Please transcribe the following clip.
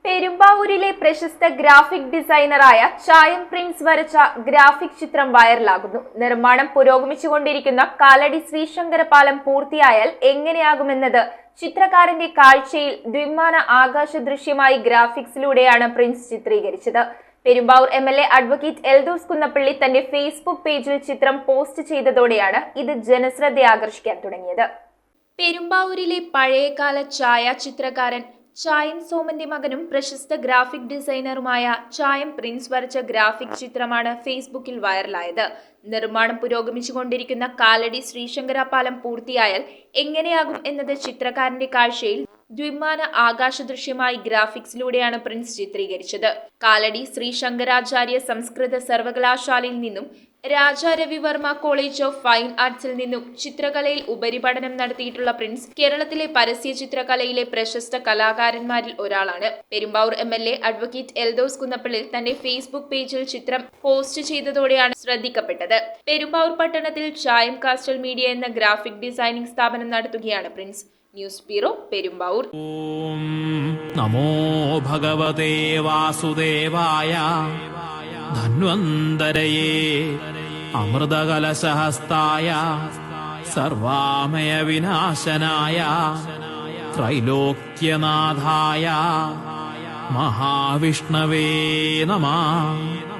പെരുമ്പാവൂരിലെ പ്രശസ്ത ഗ്രാഫിക് ഡിസൈനറായ ചായം പ്രിൻസ് വരച്ച ഗ്രാഫിക് ചിത്രം വൈറലാകുന്നു. നിർമ്മാണം പുരോഗമിച്ചുകൊണ്ടിരിക്കുന്ന കാലടി ശ്രീശങ്കര പാലം പൂർത്തിയായാൽ എങ്ങനെയാകുമെന്നത് ചിത്രകാരന്റെ കാഴ്ചയിൽ ദ്വിമാന ആകാശ ദൃശ്യമായി ഗ്രാഫിക്സിലൂടെയാണ് പ്രിൻസ് ചിത്രീകരിച്ചത്. പെരുമ്പാവൂർ MLA അഡ്വക്കേറ്റ് എൽദോസ് കുന്നപ്പള്ളി തന്റെ ഫേസ്ബുക്ക് പേജിൽ ചിത്രം പോസ്റ്റ് ചെയ്തതോടെയാണ് ഇത് ജനശ്രദ്ധ ആകർഷിക്കാൻ തുടങ്ങിയത്. പെരുമ്പാവൂരിലെ പഴയകാല ഛായാചിത്രകാരൻ ചായം സോമന്റെ മകനും പ്രശസ്ത ഗ്രാഫിക് ഡിസൈനറുമായ ചായം പ്രിൻസ് വരച്ച ഗ്രാഫിക് ചിത്രമാണ് ഫേസ്ബുക്കിൽ വൈറലായത്. നിർമ്മാണം പുരോഗമിച്ചുകൊണ്ടിരിക്കുന്ന കാലടി ശ്രീശങ്കര പാലം പൂർത്തിയായാൽ എങ്ങനെയാകും എന്നത് ചിത്രകാരന്റെ കാഴ്ചയിൽ ദ്വിമാന ആകാശ ദൃശ്യമായി ഗ്രാഫിക്സിലൂടെയാണ് പ്രിൻസ് ചിത്രീകരിച്ചത്. കാലടി ശ്രീ ശങ്കരാചാര്യ സംസ്കൃത സർവകലാശാലയിൽ നിന്നും Raja Ravivarma college of fine ആർട്സിൽ നിന്നും ചിത്രകലയിൽ ഉപരിപഠനം നടത്തിയിട്ടുള്ള പ്രിൻസ് കേരളത്തിലെ പരസ്യ ചിത്രകലയിലെ പ്രശസ്ത കലാകാരന്മാരിൽ ഒരാളാണ്. പെരുമ്പാവൂർ MLA അഡ്വക്കേറ്റ് എൽദോസ് കുന്നപ്പള്ളി തന്റെ ഫേസ്ബുക്ക് പേജിൽ ചിത്രം പോസ്റ്റ് ചെയ്തതോടെയാണ് ശ്രദ്ധിക്കപ്പെട്ടത്. പെരുമ്പാവൂർ പട്ടണത്തിൽ ചായം കാസ്റ്റൽ മീഡിയ എന്ന ഗ്രാഫിക് ഡിസൈനിംഗ് സ്ഥാപനം നടത്തുകയാണ് പ്രിൻസ്. News bureau, Perumbavoor. നമോ ഭഗവതേ വാസുദേവായ ധന്വന്തരയേ അമൃതകലശഹസ്തായ സർവാമയ വിനാശനായ ത്രൈലോക്യനാഥായ മഹാവിഷ്ണവേ നമഃ.